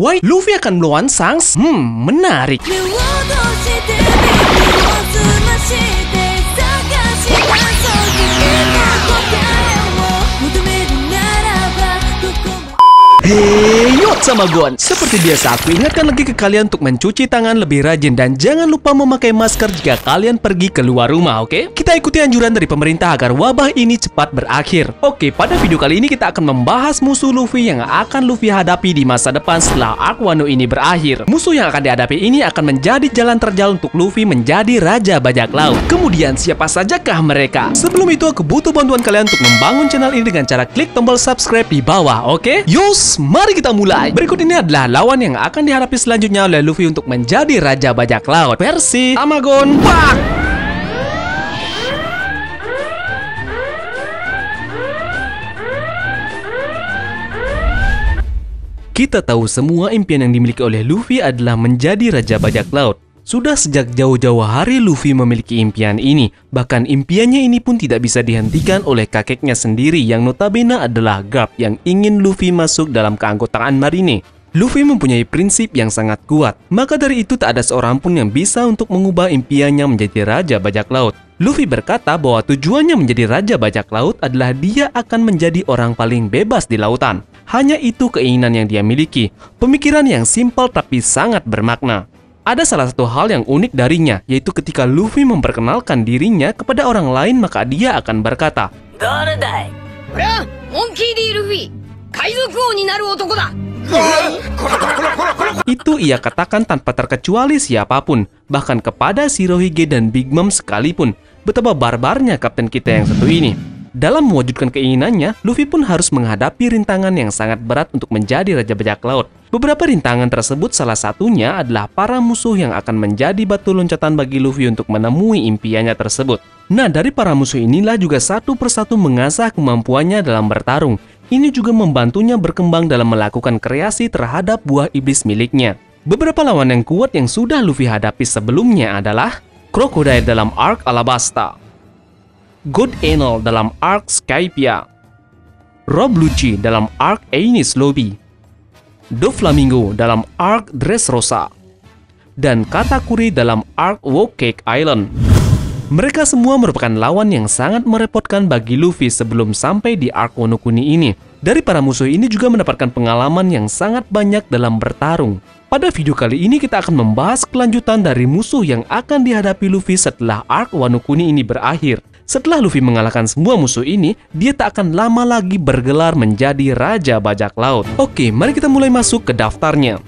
Why Luffy akan melawan Shanks? Menarik. Hey, Samagon. Seperti biasa, aku ingatkan lagi ke kalian untuk mencuci tangan lebih rajin dan jangan lupa memakai masker jika kalian pergi keluar rumah, oke? Kita ikuti anjuran dari pemerintah agar wabah ini cepat berakhir. Oke, pada video kali ini kita akan membahas musuh Luffy yang akan Luffy hadapi di masa depan setelah arc Wano ini berakhir. Musuh yang akan dihadapi ini akan menjadi jalan terjal untuk Luffy menjadi Raja Bajak Laut. Kemudian, siapa sajakah mereka? Sebelum itu, aku butuh bantuan kalian untuk membangun channel ini dengan cara klik tombol subscribe di bawah, oke? Yos, mari kita mulai. Berikut ini adalah lawan yang akan dihadapi selanjutnya oleh Luffy untuk menjadi Raja Bajak Laut versi Samagon. Pak! Kita tahu semua impian yang dimiliki oleh Luffy adalah menjadi Raja Bajak Laut. Sudah sejak jauh-jauh hari Luffy memiliki impian ini. Bahkan impiannya ini pun tidak bisa dihentikan oleh kakeknya sendiri yang notabene adalah Garp yang ingin Luffy masuk dalam keanggotaan Marine. Luffy mempunyai prinsip yang sangat kuat, maka dari itu tak ada seorang pun yang bisa untuk mengubah impiannya menjadi Raja Bajak Laut. Luffy berkata bahwa tujuannya menjadi Raja Bajak Laut adalah dia akan menjadi orang paling bebas di lautan. Hanya itu keinginan yang dia miliki, pemikiran yang simpel tapi sangat bermakna. Ada salah satu hal yang unik darinya, yaitu ketika Luffy memperkenalkan dirinya kepada orang lain maka dia akan berkata, itu ia katakan tanpa terkecuali siapapun, bahkan kepada Shirohige dan Big Mom sekalipun. Betapa barbarnya kapten kita yang satu ini. Dalam mewujudkan keinginannya, Luffy pun harus menghadapi rintangan yang sangat berat untuk menjadi Raja Bajak Laut. Beberapa rintangan tersebut salah satunya adalah para musuh yang akan menjadi batu loncatan bagi Luffy untuk menemui impiannya tersebut. Nah, dari para musuh inilah juga satu persatu mengasah kemampuannya dalam bertarung. Ini juga membantunya berkembang dalam melakukan kreasi terhadap buah iblis miliknya. Beberapa lawan yang kuat yang sudah Luffy hadapi sebelumnya adalah Crocodile dalam arc Alabasta, God Enel dalam arc Skypiea, Rob Lucci dalam arc Enies Lobby, Doflamingo dalam arc Dressrosa, dan Katakuri dalam arc Wokake Island. Mereka semua merupakan lawan yang sangat merepotkan bagi Luffy sebelum sampai di arc Wano Kuni ini. Dari para musuh ini juga mendapatkan pengalaman yang sangat banyak dalam bertarung. Pada video kali ini kita akan membahas kelanjutan dari musuh yang akan dihadapi Luffy setelah arc Wano Kuni ini berakhir. Setelah Luffy mengalahkan semua musuh ini, dia tak akan lama lagi bergelar menjadi Raja Bajak Laut. Oke, mari kita mulai masuk ke daftarnya.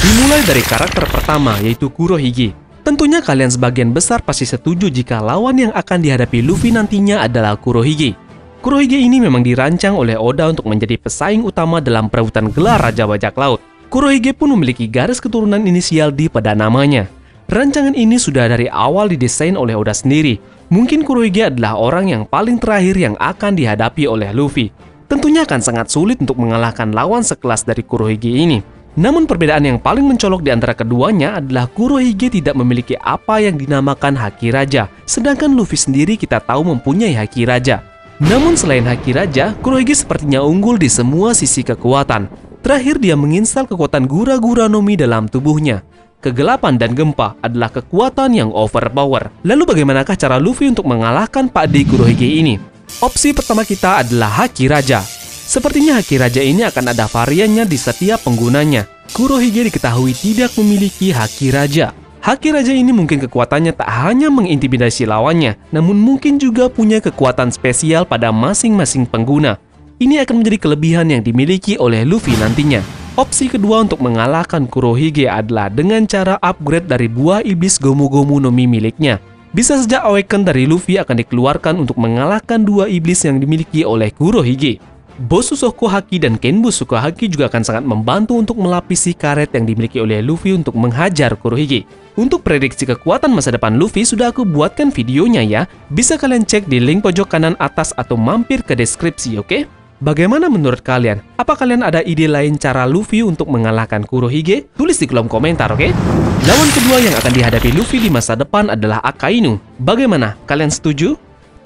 Dimulai dari karakter pertama, yaitu Kurohige. Tentunya kalian sebagian besar pasti setuju jika lawan yang akan dihadapi Luffy nantinya adalah Kurohige. Kurohige ini memang dirancang oleh Oda untuk menjadi pesaing utama dalam perebutan gelar Raja Bajak Laut. Kurohige pun memiliki garis keturunan inisial D pada namanya. Rancangan ini sudah dari awal didesain oleh Oda sendiri. Mungkin Kurohige adalah orang yang paling terakhir yang akan dihadapi oleh Luffy. Tentunya akan sangat sulit untuk mengalahkan lawan sekelas dari Kurohige ini. Namun perbedaan yang paling mencolok di antara keduanya adalah Kurohige tidak memiliki apa yang dinamakan Haki Raja, sedangkan Luffy sendiri kita tahu mempunyai Haki Raja. Namun selain Haki Raja, Kurohige sepertinya unggul di semua sisi kekuatan. Terakhir dia menginstal kekuatan Gura-Gura no Mi dalam tubuhnya. Kegelapan dan gempa adalah kekuatan yang overpower. Lalu bagaimanakah cara Luffy untuk mengalahkan Pak D Kurohige ini? Opsi pertama kita adalah Haki Raja. Sepertinya Haki Raja ini akan ada variannya di setiap penggunanya. Kurohige diketahui tidak memiliki Haki Raja. Haki Raja ini mungkin kekuatannya tak hanya mengintimidasi lawannya, namun mungkin juga punya kekuatan spesial pada masing-masing pengguna. Ini akan menjadi kelebihan yang dimiliki oleh Luffy nantinya. Opsi kedua untuk mengalahkan Kurohige adalah dengan cara upgrade dari buah iblis Gomu Gomu no Mi miliknya. Bisa saja Awaken dari Luffy akan dikeluarkan untuk mengalahkan dua iblis yang dimiliki oleh Kurohige. Bosusoku Haki dan Kenbusouko Haki juga akan sangat membantu untuk melapisi karet yang dimiliki oleh Luffy untuk menghajar Kurohige. Untuk prediksi kekuatan masa depan Luffy sudah aku buatkan videonya ya. Bisa kalian cek di link pojok kanan atas atau mampir ke deskripsi, oke? Bagaimana menurut kalian? Apa kalian ada ide lain cara Luffy untuk mengalahkan Kurohige? Tulis di kolom komentar, oke? Lawan kedua yang akan dihadapi Luffy di masa depan adalah Akainu. Bagaimana? Kalian setuju?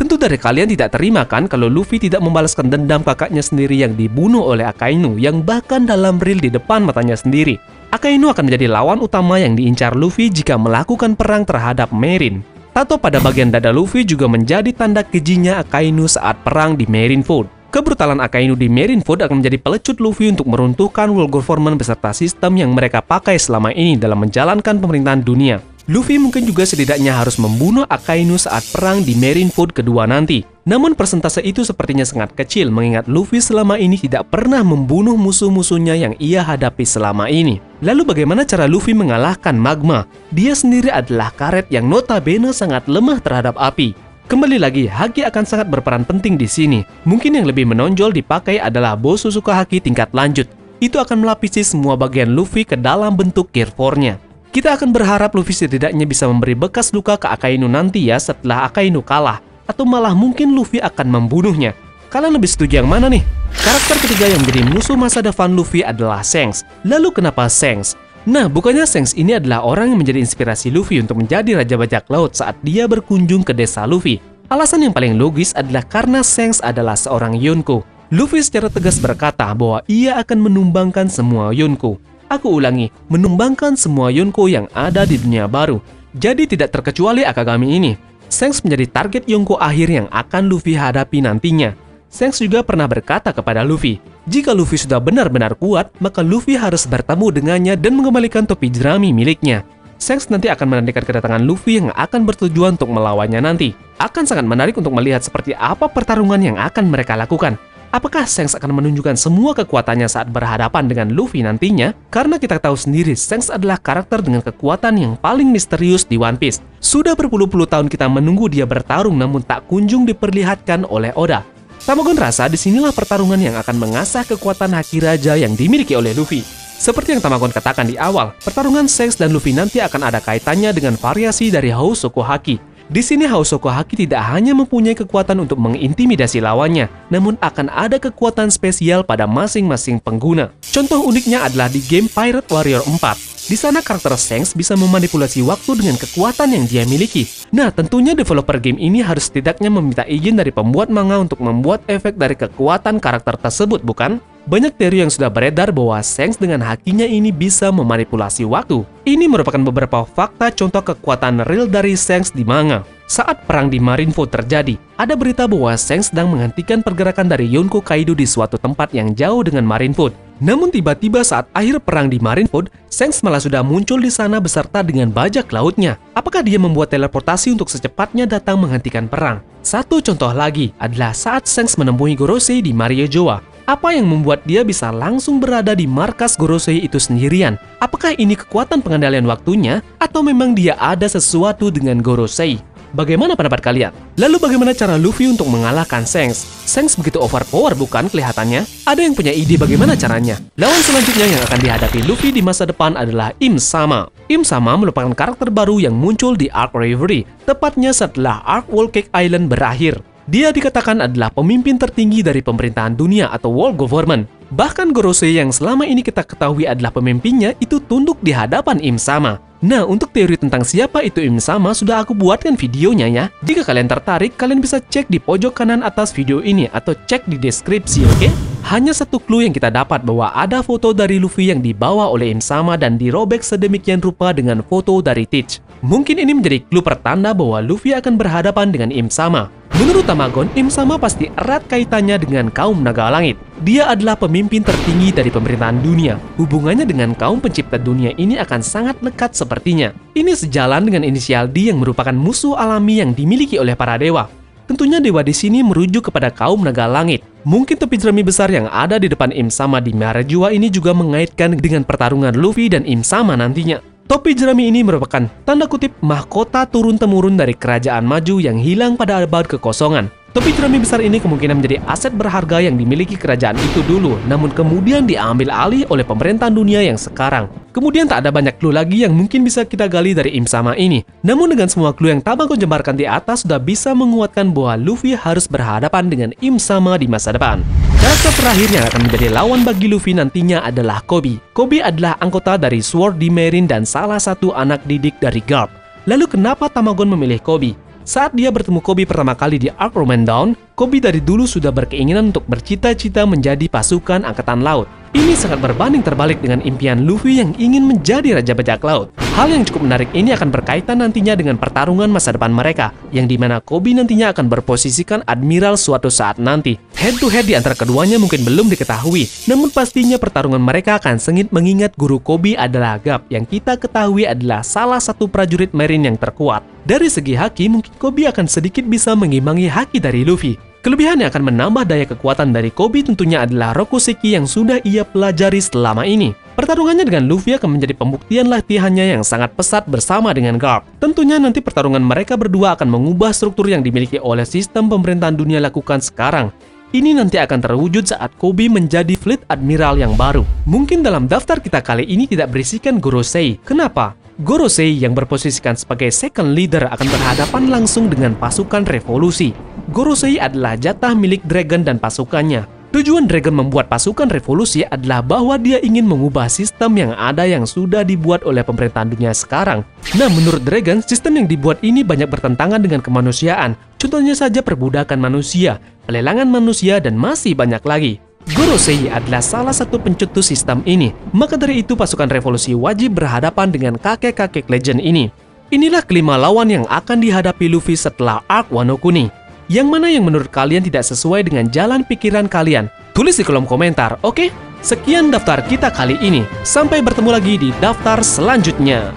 Tentu dari kalian tidak terima kan kalau Luffy tidak membalaskan dendam kakaknya sendiri yang dibunuh oleh Akainu yang bahkan dalam real di depan matanya sendiri. Akainu akan menjadi lawan utama yang diincar Luffy jika melakukan perang terhadap Marine. Tato pada bagian dada Luffy juga menjadi tanda kejinya Akainu saat perang di Marineford. Kebrutalan Akainu di Marineford akan menjadi pelecut Luffy untuk meruntuhkan world government beserta sistem yang mereka pakai selama ini dalam menjalankan pemerintahan dunia. Luffy mungkin juga setidaknya harus membunuh Akainu saat perang di Marineford kedua nanti. Namun persentase itu sepertinya sangat kecil mengingat Luffy selama ini tidak pernah membunuh musuh-musuhnya yang ia hadapi selama ini. Lalu bagaimana cara Luffy mengalahkan Magma? Dia sendiri adalah karet yang notabene sangat lemah terhadap api. Kembali lagi, haki akan sangat berperan penting di sini. Mungkin yang lebih menonjol dipakai adalah Bosusuka Haki tingkat lanjut. Itu akan melapisi semua bagian Luffy ke dalam bentuk Gear 4-nya. Kita akan berharap Luffy setidaknya bisa memberi bekas luka ke Akainu nanti ya setelah Akainu kalah. Atau malah mungkin Luffy akan membunuhnya. Kalian lebih setuju yang mana nih? Karakter ketiga yang menjadi musuh masa depan Luffy adalah Shanks. Lalu kenapa Shanks? Nah, bukannya Shanks ini adalah orang yang menjadi inspirasi Luffy untuk menjadi Raja Bajak Laut saat dia berkunjung ke desa Luffy. Alasan yang paling logis adalah karena Shanks adalah seorang Yonko. Luffy secara tegas berkata bahwa ia akan menumbangkan semua Yonko. Aku ulangi, menumbangkan semua Yonko yang ada di dunia baru. Jadi tidak terkecuali Akagami ini. Shanks menjadi target Yonko akhir yang akan Luffy hadapi nantinya. Shanks juga pernah berkata kepada Luffy, jika Luffy sudah benar-benar kuat, maka Luffy harus bertemu dengannya dan mengembalikan topi jerami miliknya. Shanks nanti akan menantikan kedatangan Luffy yang akan bertujuan untuk melawannya nanti. Akan sangat menarik untuk melihat seperti apa pertarungan yang akan mereka lakukan. Apakah Shanks akan menunjukkan semua kekuatannya saat berhadapan dengan Luffy nantinya? Karena kita tahu sendiri Shanks adalah karakter dengan kekuatan yang paling misterius di One Piece. Sudah berpuluh-puluh tahun kita menunggu dia bertarung namun tak kunjung diperlihatkan oleh Oda. Tamagon rasa disinilah pertarungan yang akan mengasah kekuatan haki raja yang dimiliki oleh Luffy. Seperti yang Tamagon katakan di awal, pertarungan Shanks dan Luffy nanti akan ada kaitannya dengan variasi dari Housoko Haki. Di sini Housoko Haki tidak hanya mempunyai kekuatan untuk mengintimidasi lawannya, namun akan ada kekuatan spesial pada masing-masing pengguna. Contoh uniknya adalah di game Pirate Warrior 4. Di sana karakter Shanks bisa memanipulasi waktu dengan kekuatan yang dia miliki. Nah, tentunya developer game ini harus setidaknya meminta izin dari pembuat manga untuk membuat efek dari kekuatan karakter tersebut, bukan? Banyak teori yang sudah beredar bahwa Shanks dengan hakinya ini bisa memanipulasi waktu. Ini merupakan beberapa fakta contoh kekuatan real dari Shanks di manga. Saat perang di Marineford terjadi, ada berita bahwa Shanks sedang menghentikan pergerakan dari Yonko Kaido di suatu tempat yang jauh dengan Marineford. Namun tiba-tiba saat akhir perang di Marineford, Shanks malah sudah muncul di sana beserta dengan bajak lautnya. Apakah dia membuat teleportasi untuk secepatnya datang menghentikan perang? Satu contoh lagi adalah saat Shanks menemui Gorosei di Mariojoa. Apa yang membuat dia bisa langsung berada di markas Gorosei itu sendirian? Apakah ini kekuatan pengendalian waktunya? Atau memang dia ada sesuatu dengan Gorosei? Bagaimana pendapat kalian? Lalu bagaimana cara Luffy untuk mengalahkan Shanks? Shanks begitu overpower bukan kelihatannya? Ada yang punya ide bagaimana caranya? Lawan selanjutnya yang akan dihadapi Luffy di masa depan adalah Im Sama. Im Sama merupakan karakter baru yang muncul di Arc Reverie, tepatnya setelah Arc Whole Cake Island berakhir. Dia dikatakan adalah pemimpin tertinggi dari pemerintahan dunia atau world government. Bahkan Gorosei yang selama ini kita ketahui adalah pemimpinnya itu tunduk di hadapan Im Sama. Nah, untuk teori tentang siapa itu Im Sama sudah aku buatkan videonya ya. Jika kalian tertarik, kalian bisa cek di pojok kanan atas video ini atau cek di deskripsi, oke? Hanya satu clue yang kita dapat bahwa ada foto dari Luffy yang dibawa oleh Im Sama dan dirobek sedemikian rupa dengan foto dari Teach. Mungkin ini menjadi clue pertanda bahwa Luffy akan berhadapan dengan Im Sama. Menurut Tamagon, Im Sama pasti erat kaitannya dengan kaum naga langit. Dia adalah pemimpin tertinggi dari pemerintahan dunia. Hubungannya dengan kaum pencipta dunia ini akan sangat lekat sepertinya. Ini sejalan dengan inisial D yang merupakan musuh alami yang dimiliki oleh para dewa. Tentunya dewa di sini merujuk kepada kaum naga langit. Mungkin topi jerami besar yang ada di depan Im Sama di Marajua ini juga mengaitkan dengan pertarungan Luffy dan Im Sama nantinya. Topi jerami ini merupakan tanda kutip mahkota turun-temurun dari kerajaan maju yang hilang pada abad kekosongan. Topi jerami besar ini kemungkinan menjadi aset berharga yang dimiliki kerajaan itu dulu, namun kemudian diambil alih oleh pemerintahan dunia yang sekarang. Kemudian tak ada banyak clue lagi yang mungkin bisa kita gali dari Im Sama ini. Namun dengan semua clue yang Tamagon jembarkan di atas sudah bisa menguatkan bahwa Luffy harus berhadapan dengan Im Sama di masa depan. Karakter terakhir yang akan menjadi lawan bagi Luffy nantinya adalah Koby. Koby adalah anggota dari Sword D Marine dan salah satu anak didik dari Garp. Lalu kenapa Tamagon memilih Koby? Saat dia bertemu Kobe pertama kali di Arc Roman Dawn, Kobe dari dulu sudah berkeinginan untuk bercita-cita menjadi pasukan angkatan laut. Ini sangat berbanding terbalik dengan impian Luffy yang ingin menjadi Raja Bajak Laut. Hal yang cukup menarik ini akan berkaitan nantinya dengan pertarungan masa depan mereka, yang dimana Kobe nantinya akan berposisikan Admiral suatu saat nanti. Head to head di antara keduanya mungkin belum diketahui, namun pastinya pertarungan mereka akan sengit mengingat guru Kobe adalah Garp, yang kita ketahui adalah salah satu prajurit marine yang terkuat. Dari segi haki, mungkin Kobe akan sedikit bisa mengimbangi haki dari Luffy. Kelebihan yang akan menambah daya kekuatan dari Kobe tentunya adalah Rokuseki yang sudah ia pelajari selama ini. Pertarungannya dengan Luffy akan menjadi pembuktian latihannya yang sangat pesat bersama dengan Garp. Tentunya nanti pertarungan mereka berdua akan mengubah struktur yang dimiliki oleh sistem pemerintahan dunia lakukan sekarang. Ini nanti akan terwujud saat Kobe menjadi Fleet Admiral yang baru. Mungkin dalam daftar kita kali ini tidak berisikan Gorosei. Kenapa? Gorosei yang berposisikan sebagai second leader akan berhadapan langsung dengan pasukan revolusi. Gorosei adalah jatah milik Dragon dan pasukannya. Tujuan Dragon membuat pasukan revolusi adalah bahwa dia ingin mengubah sistem yang ada yang sudah dibuat oleh pemerintahan dunia sekarang. Nah, menurut Dragon, sistem yang dibuat ini banyak bertentangan dengan kemanusiaan. Contohnya saja perbudakan manusia, pelelangan manusia, dan masih banyak lagi. Gorosei adalah salah satu pencetus sistem ini. Maka dari itu pasukan revolusi wajib berhadapan dengan kakek-kakek legend ini. Inilah kelima lawan yang akan dihadapi Luffy setelah Arc Wano Kuni. Yang mana yang menurut kalian tidak sesuai dengan jalan pikiran kalian? Tulis di kolom komentar, oke? Sekian daftar kita kali ini. Sampai bertemu lagi di daftar selanjutnya.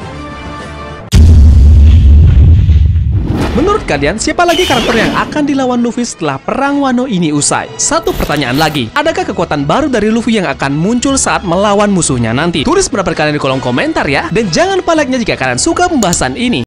Menurut kalian, siapa lagi karakter yang akan dilawan Luffy setelah perang Wano ini usai? Satu pertanyaan lagi, adakah kekuatan baru dari Luffy yang akan muncul saat melawan musuhnya nanti? Tulis pendapat kalian di kolom komentar ya, dan jangan lupa like-nya jika kalian suka pembahasan ini.